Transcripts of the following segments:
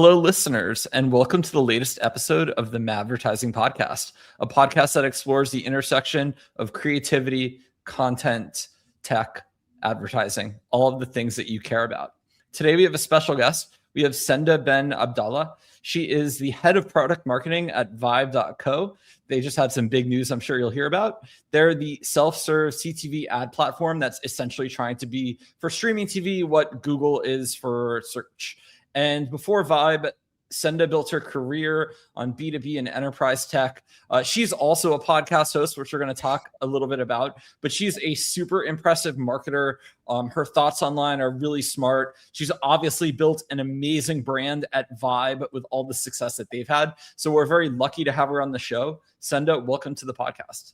Hello, listeners, and welcome to the latest episode of the Madvertising podcast, a podcast that explores the intersection of creativity, content, tech, advertising, all of the things that you care about. Today, we have a special guest. We have Senda Ben Abdallah. She is the head of product marketing at Vibe.co. They just had some big news I'm sure you'll hear about. They're the self-serve CTV ad platform that's essentially trying to be for streaming TV what Google is for search. And before Vibe, Senda built her career on B2B and enterprise tech. She's also a podcast host, which we're going to talk a little bit about, but she's a super impressive marketer. Her thoughts online are really smart. She's obviously built an amazing brand at Vibe with all the success that they've had. So we're very lucky to have her on the show. Senda, welcome to the podcast.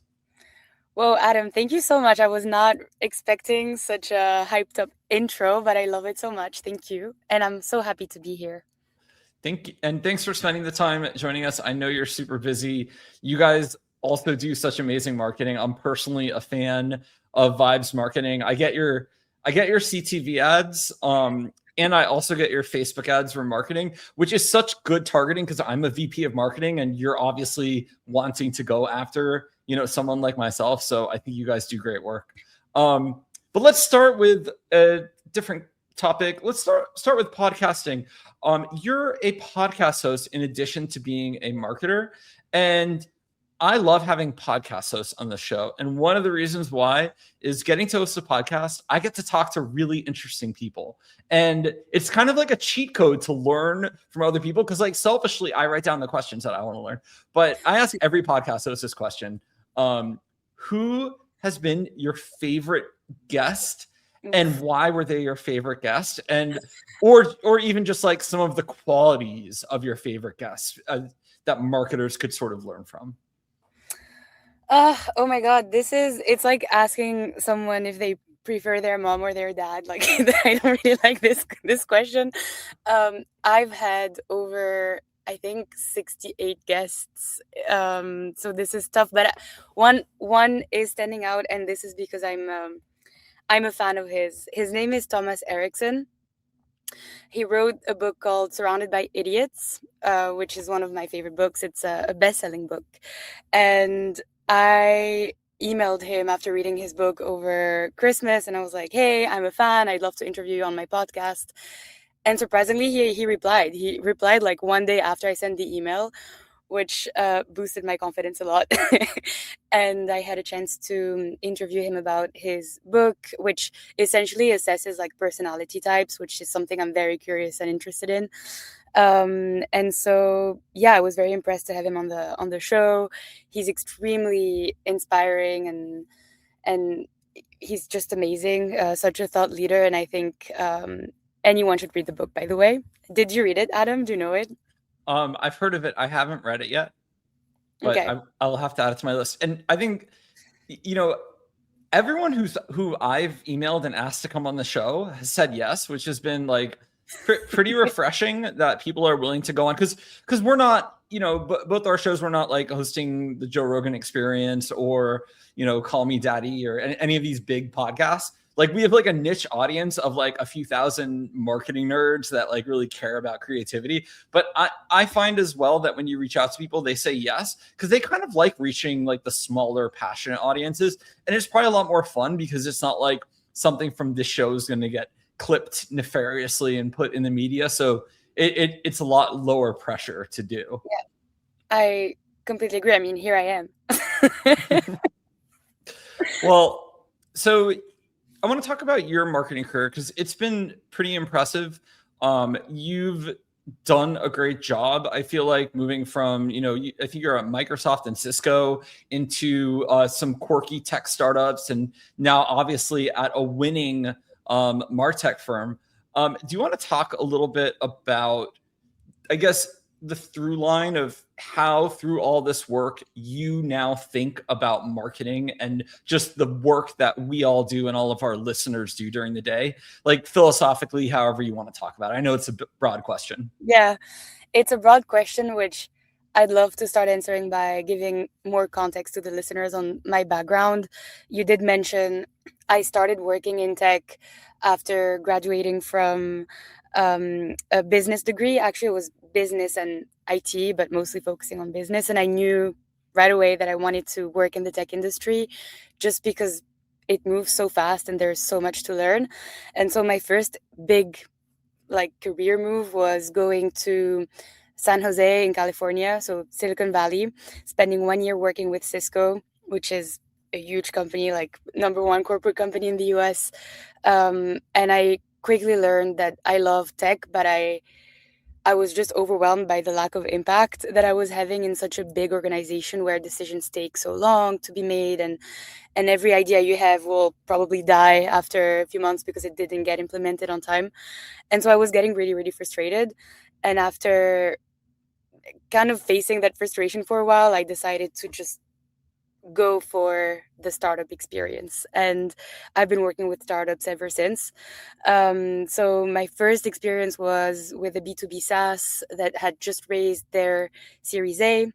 Well, Adam, thank you so much. I was not expecting such a hyped up intro, but I love it so much. Thank you. And I'm so happy to be here. Thank you. And thanks for spending the time joining us. I know you're super busy. You guys also do such amazing marketing. I'm personally a fan of Vibe's marketing. I get your CTV ads. And I also get your Facebook ads for marketing, which is such good targeting because I'm a VP of marketing and you're obviously wanting to go after, someone like myself. So I think you guys do great work. But let's start with a different topic. Let's start with podcasting. You're a podcast host in addition to being a marketer. And I love having podcast hosts on the show. And one of the reasons why is getting to host a podcast, I get to talk to really interesting people. And it's kind of like a cheat code to learn from other people. Because selfishly, I write down the questions that I want to learn. But I ask every podcast host this question. Who has been your favorite guest? And why were they your favorite guest? And or even just some of the qualities of your favorite guests that marketers could sort of learn from. Oh my God, it's like asking someone if they prefer their mom or their dad. I don't really like this question. I've had over, I think, 68 guests. So this is tough, but one is standing out, and this is because I'm a fan of his. His name is Thomas Erickson. He wrote a book called Surrounded by Idiots, which is one of my favorite books. It's a best-selling book. And I emailed him after reading his book over Christmas, and I was like, hey, I'm a fan. I'd love to interview you on my podcast. And surprisingly, he replied. He replied one day after I sent the email, which boosted my confidence a lot. And I had a chance to interview him about his book, which essentially assesses personality types, which is something I'm very curious and interested in. And so, I was very impressed to have him on the show. He's extremely inspiring and he's just amazing, such a thought leader. And I think anyone should read the book, by the way. Did you read it, Adam? Do you know it? I've heard of it. I haven't read it yet, but okay. I'll have to add it to my list. And I think, everyone who I've emailed and asked to come on the show has said yes, which has been pretty refreshing that people are willing to go on. Cause we're not, both our shows, we're not hosting the Joe Rogan Experience or, Call Me Daddy or any of these big podcasts. We have a niche audience of a few thousand marketing nerds that really care about creativity. But I find as well that when you reach out to people, they say yes, because they kind of reaching the smaller, passionate audiences. And it's probably a lot more fun because it's not something from this show is going to get clipped nefariously and put in the media. So it's a lot lower pressure to do. Yeah, I completely agree. I mean, here I am. Well, so I want to talk about your marketing career because it's been pretty impressive. You've done a great job. I feel moving from, I think you're at Microsoft and Cisco into some quirky tech startups and now obviously at a winning MarTech firm. Do you want to talk a little bit about, I guess, the through line of how through all this work you now think about marketing and just the work that we all do and all of our listeners do during the day, philosophically, however you want to talk about it. I know it's a broad question. Yeah, it's a broad question, which I'd love to start answering by giving more context to the listeners on my background. You did mention I started working in tech after graduating from a business degree. Actually, it was business and IT, but mostly focusing on business. And I knew right away that I wanted to work in the tech industry just because it moves so fast and there's so much to learn. And so my first big career move was going to San Jose in California, so Silicon Valley, spending 1 year working with Cisco, which is a huge company, like #1 corporate company in the US. And I quickly learned that I love tech, but I was just overwhelmed by the lack of impact that I was having in such a big organization where decisions take so long to be made, and every idea you have will probably die after a few months because it didn't get implemented on time. And so I was getting really, really frustrated. And after kind of facing that frustration for a while, I decided to just go for the startup experience. And I've been working with startups ever since. So my first experience was with a B2B SaaS that had just raised their Series A.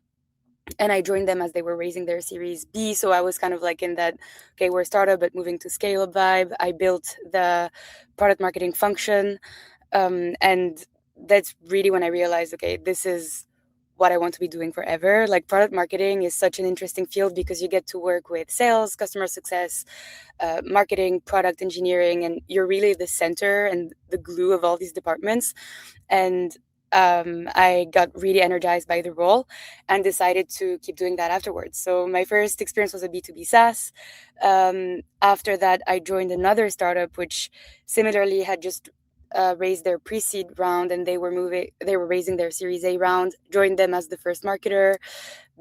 And I joined them as they were raising their Series B. So I was kind of like in that, okay, we're a startup, but moving to scale up vibe. I built the product marketing function. And that's really when I realized, okay, this is what I want to be doing forever. Like, product marketing is such an interesting field because you get to work with sales, customer success, marketing, product engineering, and you're really the center and the glue of all these departments. And I got really energized by the role and decided to keep doing that afterwards. So my first experience was a B2B SaaS. After that, I joined another startup, which similarly had just raised their pre-seed round, and they were raising their Series A round. Joined them as the first marketer,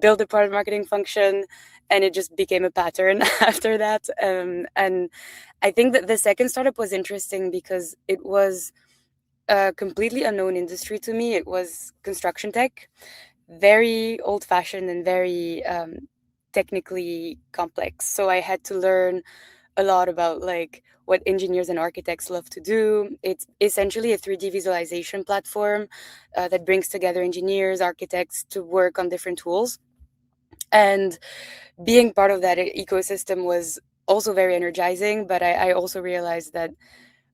built a product marketing function, and it just became a pattern after that. And I think that the second startup was interesting because it was a completely unknown industry to me. It was construction tech, very old-fashioned and very technically complex. So I had to learn a lot about like what engineers and architects love to do. It's essentially a 3D visualization platform that brings together engineers, architects to work on different tools. And being part of that ecosystem was also very energizing. But I also realized that,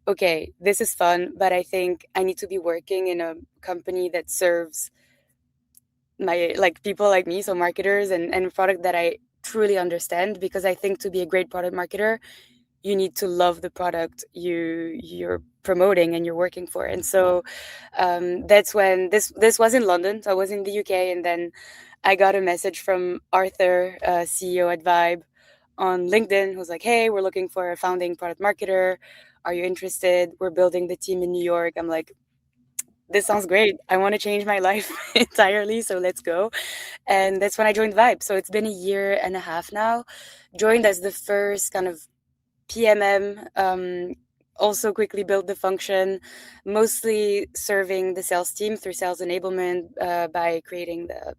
okay, this is fun, but I think I need to be working in a company that serves people like me, so marketers and product that I truly understand, because I think to be a great product marketer, you need to love the product you're promoting and you're working for. And so that's when this was in London. So I was in the UK, and then I got a message from Arthur, CEO at Vibe, on LinkedIn, who's like, hey, we're looking for a founding product marketer. Are you interested? We're building the team in New York. I'm like, this sounds great. I want to change my life entirely, so let's go. And that's when I joined Vibe. So it's been 1.5 years now. Joined as the first kind of PMM, also quickly built the function, mostly serving the sales team through sales enablement by creating the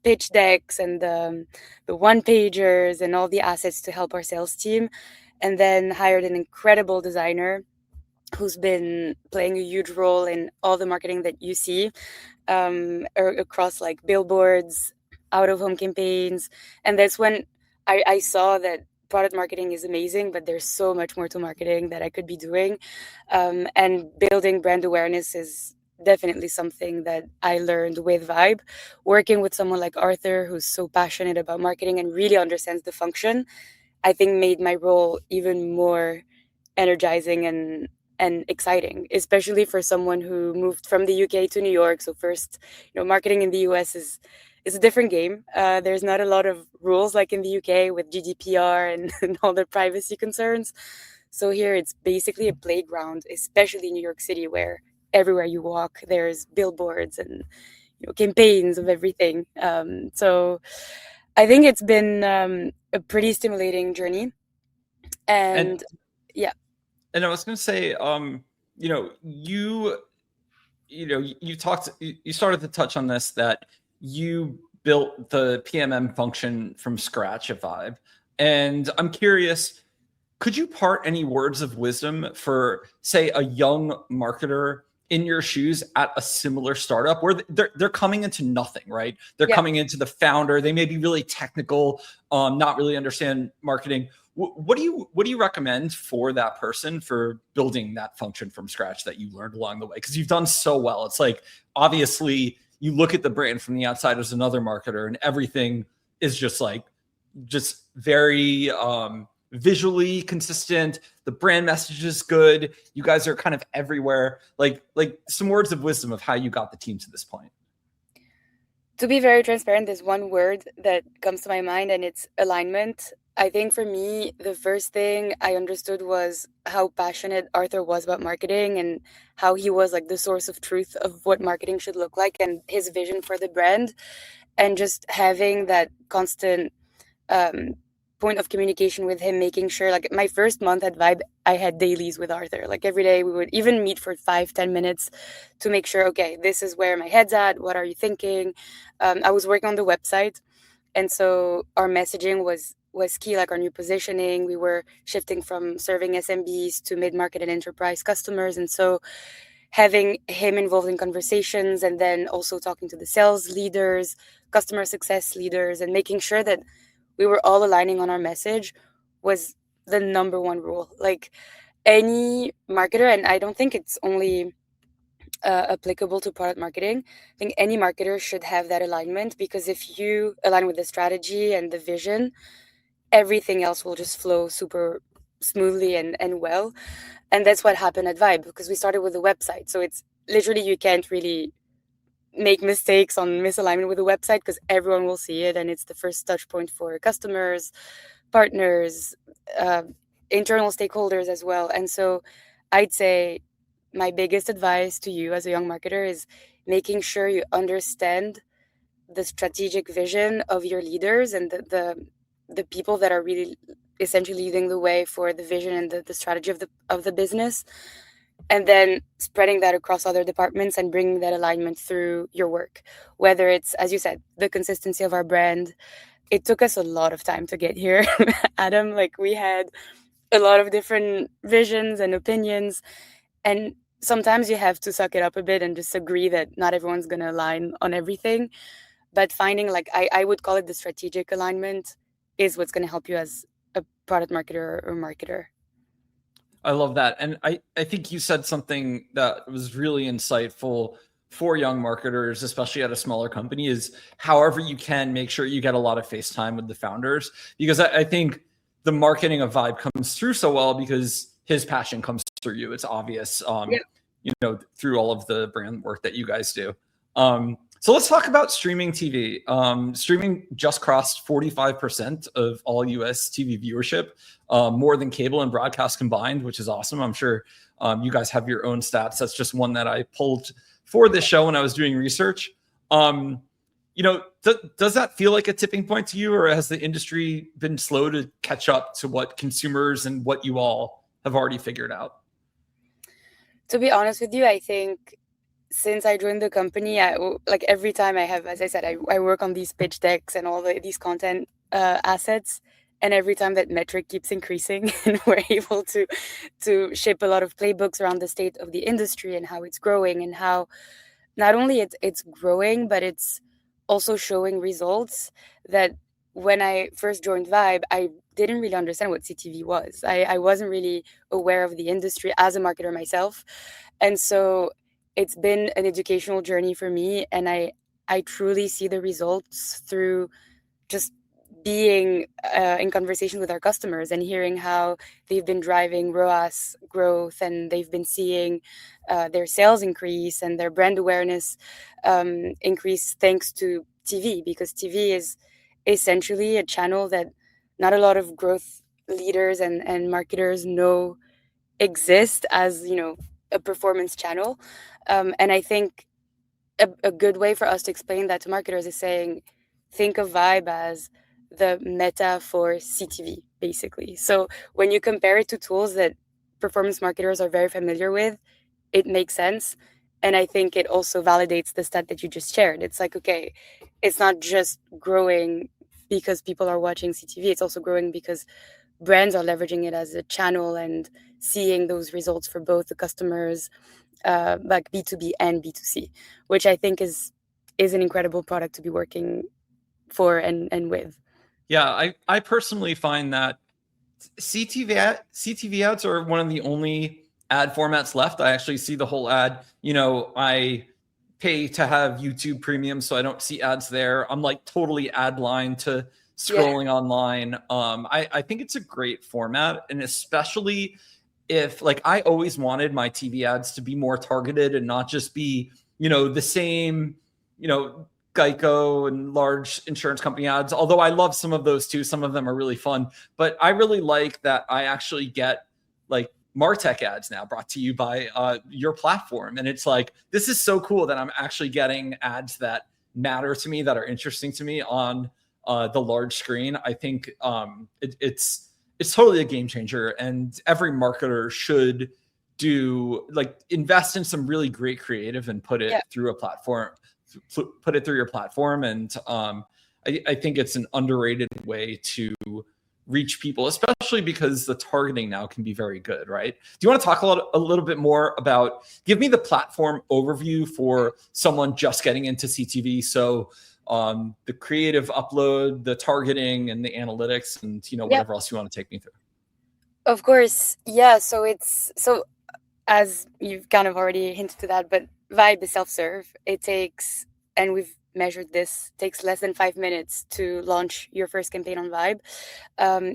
pitch decks and the one-pagers and all the assets to help our sales team. And then hired an incredible designer who's been playing a huge role in all the marketing that you see across like billboards, out-of-home campaigns. And that's when I saw that product marketing is amazing, but there's so much more to marketing that I could be doing. And building brand awareness is definitely something that I learned with Vibe. Working with someone like Arthur, who's so passionate about marketing and really understands the function, I think made my role even more energizing and exciting, especially for someone who moved from the UK to New York. So first, marketing in the US is a different game. There's not a lot of rules like in the UK with GDPR and all the privacy concerns. So here it's basically a playground, especially in New York City, where everywhere you walk, there's billboards and campaigns of everything. So I think it's been a pretty stimulating journey. And yeah. And I was going to say, you started to touch on this, that you built the PMM function from scratch at Vibe. And I'm curious, could you part any words of wisdom for, say, a young marketer in your shoes at a similar startup where they're coming into nothing, right? They're coming into the founder. They may be really technical, not really understand marketing. what do you recommend for that person for building that function from scratch that you learned along the way? Because you've done so well. It's like, obviously you look at the brand from the outside as another marketer, and everything is just very visually consistent. The brand message is good. You guys are kind of everywhere. Like some words of wisdom of how you got the team to this point. To be very transparent, there's one word that comes to my mind, and it's alignment. I think for me, the first thing I understood was how passionate Arthur was about marketing, and how he was like the source of truth of what marketing should look like and his vision for the brand. And just having that constant point of communication with him, making sure, like my first month at Vibe, I had dailies with Arthur. Like every day we would even meet for 5-10 minutes to make sure, okay, this is where my head's at. What are you thinking? I was working on the website, and so our messaging was key, like our new positioning. We were shifting from serving SMBs to mid-market and enterprise customers. And so having him involved in conversations, and then also talking to the sales leaders, customer success leaders, and making sure that we were all aligning on our message was the number one rule. Like any marketer, and I don't think it's only applicable to product marketing, I think any marketer should have that alignment, because if you align with the strategy and the vision, everything else will just flow super smoothly and well. And that's what happened at Vibe, because we started with a website. So it's literally, you can't really make mistakes on misalignment with the website, because everyone will see it, and it's the first touch point for customers, partners, internal stakeholders as well. And so I'd say my biggest advice to you as a young marketer is making sure you understand the strategic vision of your leaders and the people that are really essentially leading the way for the vision and the strategy of the business, and then spreading that across other departments and bringing that alignment through your work. Whether it's, as you said, the consistency of our brand. It took us a lot of time to get here, Adam. Like we had a lot of different visions and opinions, and sometimes you have to suck it up a bit and just agree that not everyone's going to align on everything. But finding, like, I would call it the strategic alignment, is what's going to help you as a product marketer or marketer. I love that. And I think you said something that was really insightful for young marketers, especially at a smaller company, is however you can make sure you get a lot of face time with the founders, because I think the marketing of Vibe comes through so well because his passion comes through you. It's obvious, through all of the brand work that you guys do. So let's talk about streaming TV. Streaming just crossed 45% of all US TV viewership, more than cable and broadcast combined, which is awesome. I'm sure you guys have your own stats. That's just one that I pulled for this show when I was doing research. Does that feel like a tipping point to you, or has the industry been slow to catch up to what consumers and what you all have already figured out? To be honest with you, I think since I joined the company, every time I have, as I said, I work on these pitch decks and all these content assets, and every time that metric keeps increasing, and we're able to ship a lot of playbooks around the state of the industry and how it's growing, and how not only it's growing, but it's also showing results that when I first joined Vibe, I didn't really understand what CTV was. I wasn't really aware of the industry as a marketer myself. And so it's been an educational journey for me, and I truly see the results through just being in conversation with our customers and hearing how they've been driving ROAS growth, and they've been seeing their sales increase and their brand awareness increase thanks to TV, because TV is essentially a channel that not a lot of growth leaders and marketers know exist as, a performance channel. And I think a good way for us to explain that to marketers is saying, think of Vibe as the meta for CTV, basically. So when you compare it to tools that performance marketers are very familiar with, it makes sense. And I think it also validates the stat that you just shared. It's like, okay, it's not just growing because people are watching CTV. It's also growing because brands are leveraging it as a channel and seeing those results for both the customers, like B2B and B2C, which I think is an incredible product to be working for and with. Yeah, I personally find that CTV ads are one of the only ad formats left. I actually see the whole ad. I pay to have YouTube Premium, so I don't see ads there. I'm like totally ad line to scrolling online. I think it's a great format, and especially if like I always wanted my TV ads to be more targeted and not just be the same Geico and large insurance company ads, although I love some of those too. Some of them are really fun, but I really like that I actually get like MarTech ads now brought to you by your platform. And it's like, this is so cool that I'm actually getting ads that matter to me, that are interesting to me on the large screen. I think it's totally a game changer, and every marketer should invest in some really great creative and put it through a platform, put it through your platform. And I think it's an underrated way to reach people, especially because the targeting now can be very good, right? Do you want to talk a little bit more about, give me the platform overview for someone just getting into CTV? So the creative upload, the targeting, and the analytics, and whatever else you want to take me through. Of course. Yeah. So as you've kind of already hinted to that, but Vibe is self-serve. It takes, and we've measured this, takes less than 5 minutes to launch your first campaign on Vibe.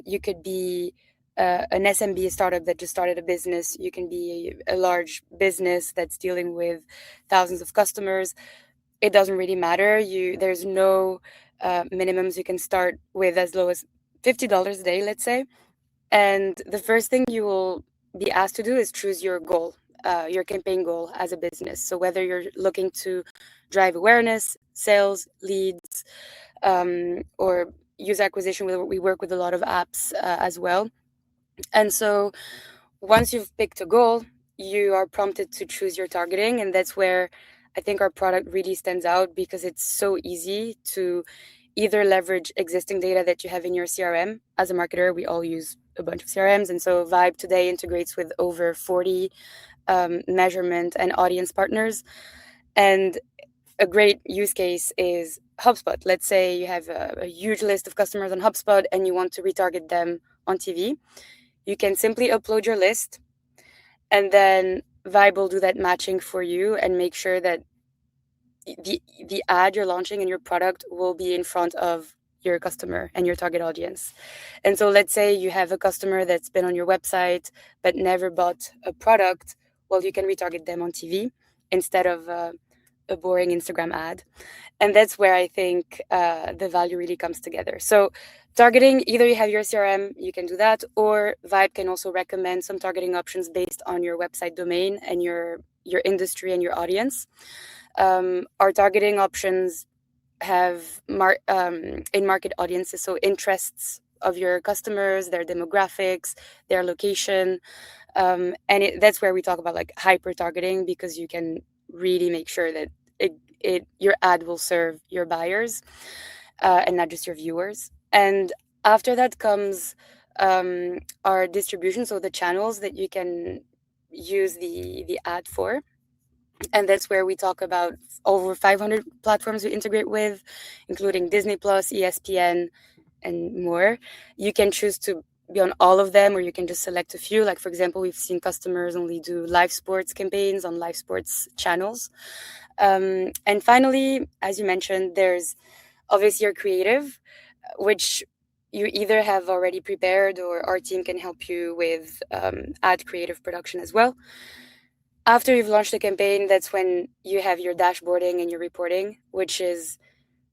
You could be an SMB, a startup that just started a business. You can be a large business that's dealing with thousands of customers. It doesn't really matter. There's no minimums. You can start with as low as $50 a day, let's say. And the first thing you will be asked to do is choose your goal, your campaign goal as a business. So whether you're looking to drive awareness, sales, leads, or user acquisition, we work with a lot of apps as well. And so once you've picked a goal, you are prompted to choose your targeting. And that's where I think our product really stands out, because it's so easy to either leverage existing data that you have in your CRM. As a marketer, we all use a bunch of CRMs. And so Vibe today integrates with over 40 measurement and audience partners. And a great use case is HubSpot. Let's say you have a huge list of customers on HubSpot and you want to retarget them on TV. You can simply upload your list, and then Vibe will do that matching for you and make sure that the ad you're launching in your product will be in front of your customer and your target audience. And so let's say you have a customer that's been on your website but never bought a product. Well, you can retarget them on TV instead of a boring Instagram ad. And that's where I think the value really comes together. So targeting, either you have your CRM, you can do that, or Vibe can also recommend some targeting options based on your website domain and your industry and your audience. Our targeting options have in-market audiences, so interests of your customers, their demographics, their location. And that's where we talk about like hyper-targeting, because you can really make sure that your ad will serve your buyers and not just your viewers. And after that comes our distribution, so the channels that you can use the ad for. And that's where we talk about over 500 platforms we integrate with, including Disney+, ESPN, and more. You can choose to be on all of them, or you can just select a few. Like, for example, we've seen customers only do live sports campaigns on live sports channels. And finally, as you mentioned, there's obviously your creative, which you either have already prepared or our team can help you with ad creative production as well. After you've launched the campaign, that's when you have your dashboarding and your reporting, which is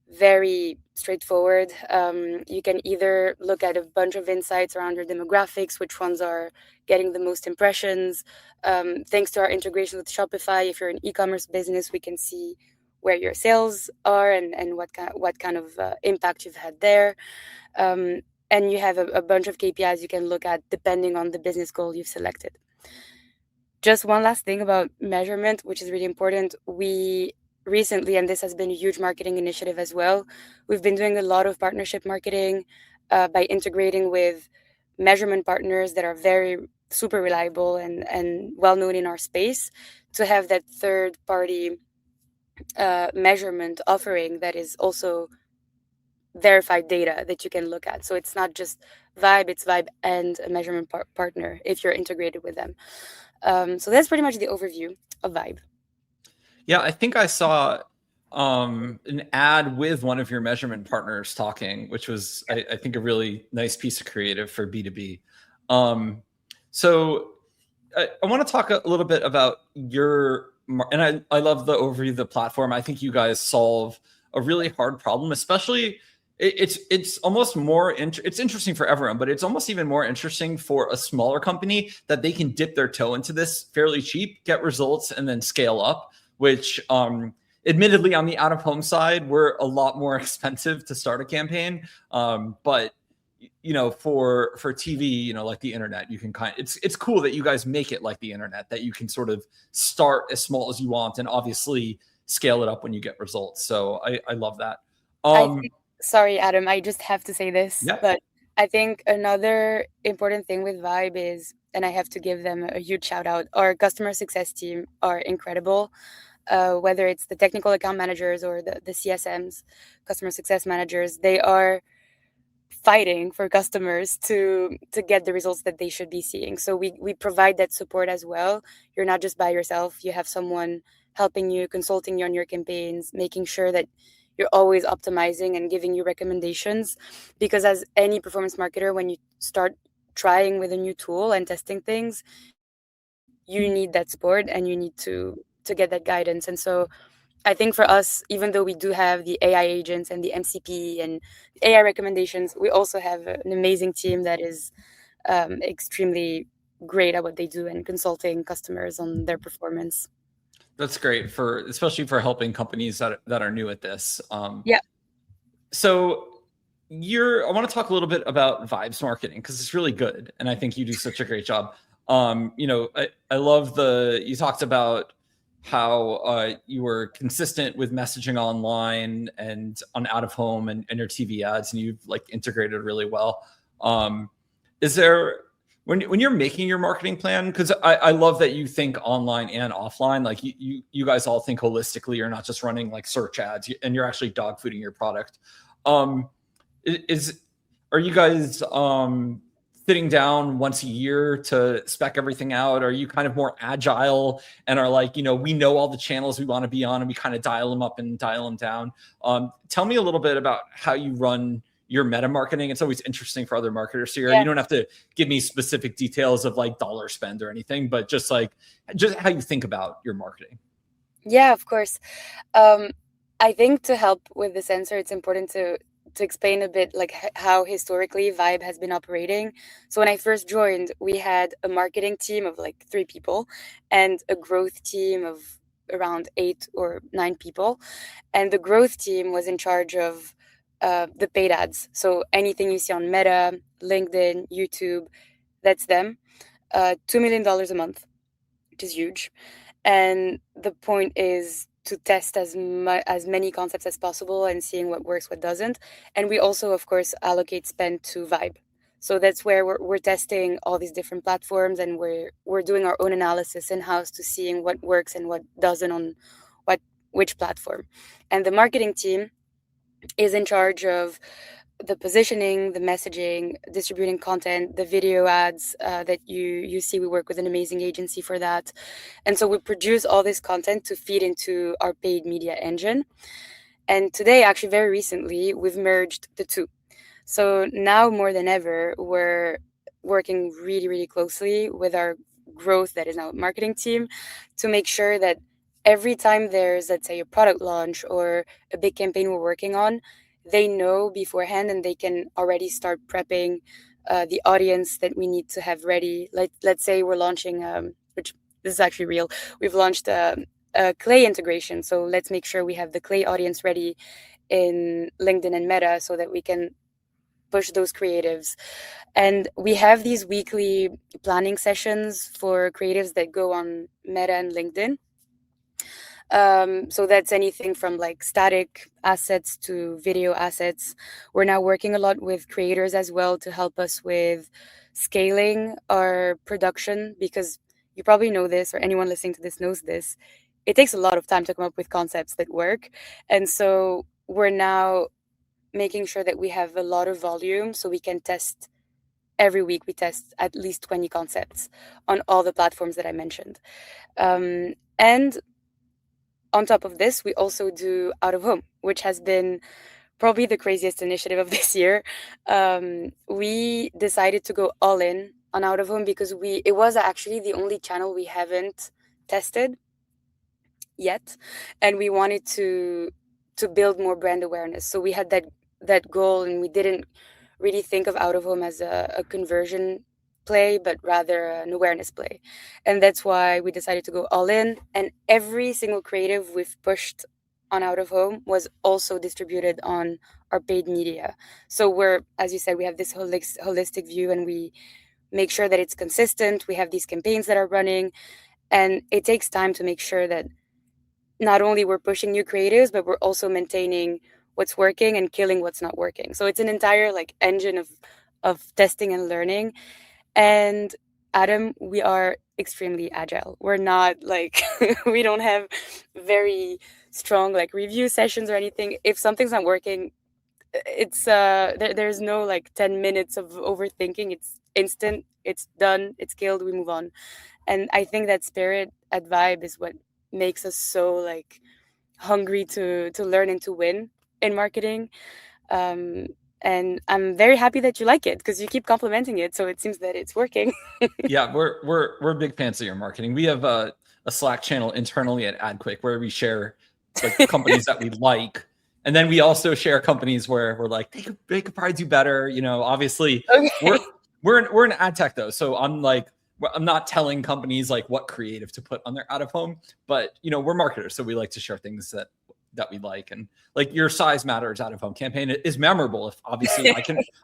very straightforward. You can either look at a bunch of insights around your demographics, which ones are getting the most impressions. Thanks to our integration with Shopify, if you're an e-commerce business, we can see where your sales are and what kind of impact you've had there. And you have a bunch of KPIs you can look at depending on the business goal you've selected. Just one last thing about measurement, which is really important. We recently, and this has been a huge marketing initiative as well, we've been doing a lot of partnership marketing by integrating with measurement partners that are very super reliable and well-known in our space, to have that third-party measurement offering that is also verified data that you can look at. So it's not just Vibe, it's Vibe and a measurement partner if you're integrated with them. So that's pretty much the overview of Vibe. Yeah, I think I saw an ad with one of your measurement partners talking, which was, I think, a really nice piece of creative for B2B. So I want to talk a little bit about your, and I love the overview of the platform. I think you guys solve a really hard problem, especially it's almost more it's interesting for everyone, but it's almost even more interesting for a smaller company that they can dip their toe into this fairly cheap, get results, and then scale up, which admittedly on the out of home side, we're a lot more expensive to start a campaign. But for TV, like the internet, you can it's cool that you guys make it like the internet, that you can sort of start as small as you want and obviously scale it up when you get results. So I love that. Sorry, Adam, I just have to say this, yeah. But I think another important thing with Vibe is, and I have to give them a huge shout out, our customer success team are incredible. Whether it's the technical account managers or the CSMs, customer success managers, they are fighting for customers to get the results that they should be seeing. So we provide that support as well. You're not just by yourself. You have someone helping you, consulting you on your campaigns, making sure that you're always optimizing and giving you recommendations. Because as any performance marketer, when you start trying with a new tool and testing things, you need that support and you need to get that guidance. And so I think for us, even though we do have the AI agents and the MCP and AI recommendations, we also have an amazing team that is extremely great at what they do and consulting customers on their performance. That's great, especially for helping companies that are new at this. Yeah. So I want to talk a little bit about Vibes marketing, because it's really good, and I think you do such a great job. I love you talked about how you were consistent with messaging online and on out of home and your TV ads, and you've integrated really well. Is there, when you're making your marketing plan, because I love that you think online and offline, you guys all think holistically, you're not just running search ads, and you're actually dog fooding your product. Are you guys sitting down once a year to spec everything out? Are you kind of more agile and are we know all the channels we want to be on and we kind of dial them up and dial them down? Tell me a little bit about how you run your meta marketing. It's always interesting for other marketers to hear. Yeah. You don't have to give me specific details of dollar spend or anything, but just how you think about your marketing. Yeah, of course. I think to help with this answer, it's important to explain a bit how historically Vibe has been operating. So when I first joined, we had a marketing team of 3 people and a growth team of around 8 or 9 people. And the growth team was in charge of the paid ads. So anything you see on Meta, LinkedIn, YouTube, that's them. $2 million a month, which is huge. And the point is to test as many concepts as possible and seeing what works, what doesn't. And we also, of course, allocate spend to Vibe. So that's where we're testing all these different platforms, and we're doing our own analysis in-house to seeing what works and what doesn't on which platform. And the marketing team is in charge of the positioning, the messaging, distributing content, the video ads that you see. We work with an amazing agency for that. And so we produce all this content to feed into our paid media engine. And today, actually very recently, we've merged the two. So now more than ever, we're working really, really closely with our growth, that is now marketing team, to make sure that every time there's, let's say, a product launch or a big campaign we're working on, they know beforehand and they can already start prepping the audience that we need to have ready. Let's say we're launching, which this is actually real, we've launched a Clay integration. So let's make sure we have the Clay audience ready in LinkedIn and Meta so that we can push those creatives. And we have these weekly planning sessions for creatives that go on Meta and LinkedIn. So that's anything from static assets to video assets. We're now working a lot with creators as well to help us with scaling our production, because you probably know this, or anyone listening to this knows this. It takes a lot of time to come up with concepts that work. And so we're now making sure that we have a lot of volume so we can test every week we test at least 20 concepts on all the platforms that I mentioned. And on top of this, we also do out of home, which has been probably the craziest initiative of this year. We decided to go all in on out of home because it was actually the only channel we haven't tested yet, and we wanted to build more brand awareness. So we had that goal, and we didn't really think of out of home as a conversion play, but rather an awareness play. And that's why we decided to go all in, and every single creative we've pushed on out of home was also distributed on our paid media. So we're, as you said, we have this holistic view, and we make sure that it's consistent. We have these campaigns that are running, and it takes time to make sure that not only we're pushing new creatives, but we're also maintaining what's working and killing what's not working. So it's an entire engine of testing and learning. And Adam, we are extremely agile. We're not we don't have very strong review sessions or anything. If something's not working, it's there's no 10 minutes of overthinking. It's instant, it's done, it's killed, we move on. And I think that spirit at Vibe is what makes us so hungry to learn and to win in marketing. And I'm very happy that you like it because you keep complimenting it, so it seems that it's working. Yeah, we're big fans of your marketing. We have a Slack channel internally at AdQuick where we share companies that we like, and then we also share companies where we're like they could probably do better. Obviously, okay. we're in AdTech though, so I'm not telling companies what creative to put on their out of home, but we're marketers, so we like to share things that we like. And your size matters out of home campaign is memorable. If obviously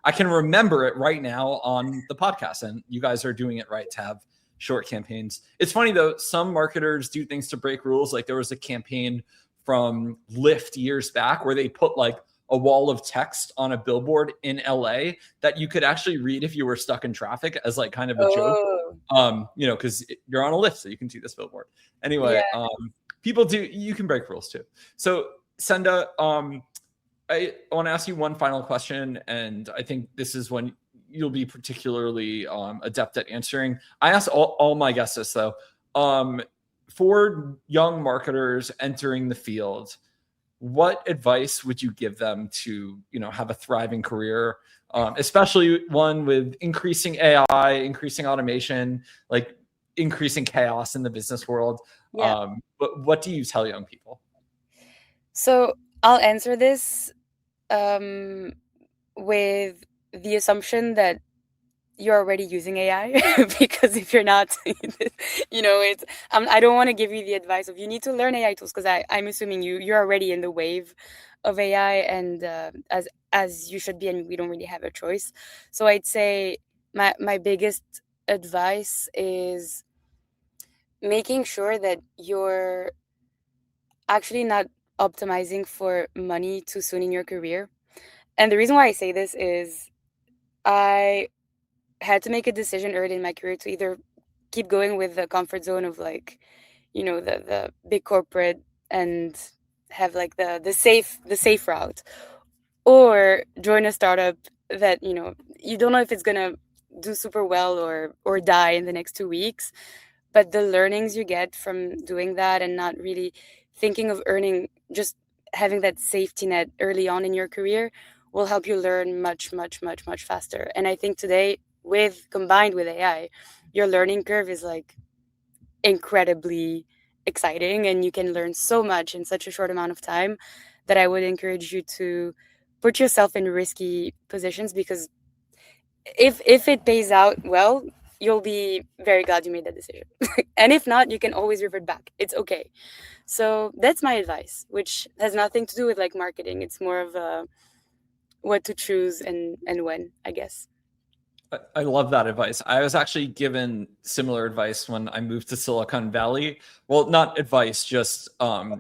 I can remember it right now on the podcast, and you guys are doing it right to have short campaigns. It's funny though, some marketers do things to break rules. There was a campaign from Lyft years back where they put a wall of text on a billboard in LA that you could actually read if you were stuck in traffic as kind of a joke. Because you're on a Lyft, so you can see this billboard. Anyway, yeah. People you can break rules too. So Senda, I want to ask you one final question, and I think this is when you'll be particularly adept at answering. I ask all my guests this though. For young marketers entering the field, what advice would you give them to, have a thriving career, especially one with increasing AI, increasing automation, increasing chaos in the business world? Yeah. But what do you tell young people? So I'll answer this with the assumption that you're already using AI, because if you're not, it's I don't want to give you the advice of you need to learn AI tools, because I'm assuming you're already in the wave of AI, and as you should be, and we don't really have a choice. So I'd say my biggest advice is making sure that you're actually not optimizing for money too soon in your career. And the reason why I say this is I had to make a decision early in my career to either keep going with the comfort zone of the big corporate and have the safe route, or join a startup that you don't know if it's gonna do super well or die in the next 2 weeks, but the learnings you get from doing that and not really thinking of earning, just having that safety net early on in your career will help you learn much, much, much, much faster. And I think today, combined with AI, your learning curve is incredibly exciting, and you can learn so much in such a short amount of time that I would encourage you to put yourself in risky positions, because if it pays out well, you'll be very glad you made that decision. And if not, you can always revert back. It's okay. So that's my advice, which has nothing to do with marketing. It's more of what to choose and when, I guess. I love that advice. I was actually given similar advice when I moved to Silicon Valley. Well, not advice, just a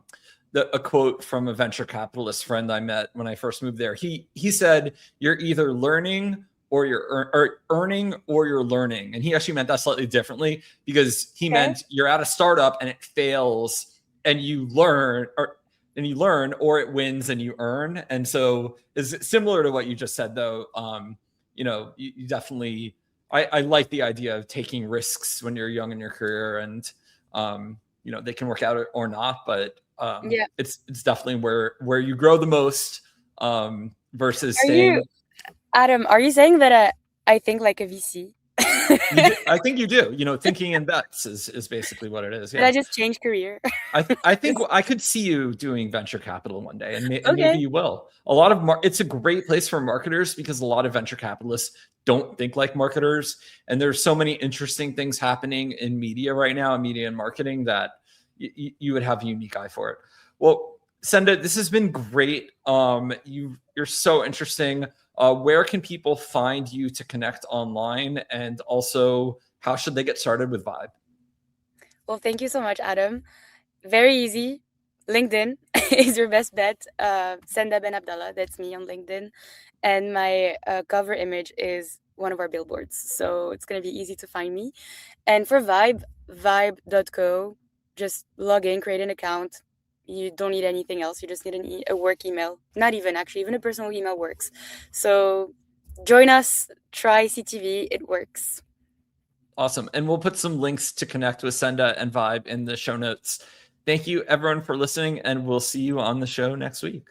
quote from a venture capitalist friend I met when I first moved there. He said, "You're either learning or you're earning or you're learning." And he actually meant that slightly differently, because he meant you're at a startup and it fails and you learn, or it wins and you earn. And so it's similar to what you just said though. You definitely I like the idea of taking risks when you're young in your career, and they can work out or not, but it's definitely where you grow the most, versus staying. Adam, are you saying that I think like a VC? I think you do. Thinking in bets is basically what it is. Yeah. Did I just change career? I think I could see you doing venture capital one day, and maybe you will. It's a great place for marketers because a lot of venture capitalists don't think like marketers, and there's so many interesting things happening in media right now, in media and marketing, that you would have a unique eye for it. Well, Senda, this has been great. You're so interesting. Where can people find you to connect online, and also how should they get started with Vibe? Well, thank you so much, Adam. Very easy. LinkedIn is your best bet. Senda Ben Abdallah, that's me on LinkedIn. And my cover image is one of our billboards. So it's going to be easy to find me. And for Vibe, vibe.co, just log in, create an account. You don't need anything else. You just need a work email. Not even, actually, even a personal email works. So join us, try CTV, it works. Awesome. And we'll put some links to connect with Senda and Vibe in the show notes. Thank you, everyone, for listening, and we'll see you on the show next week.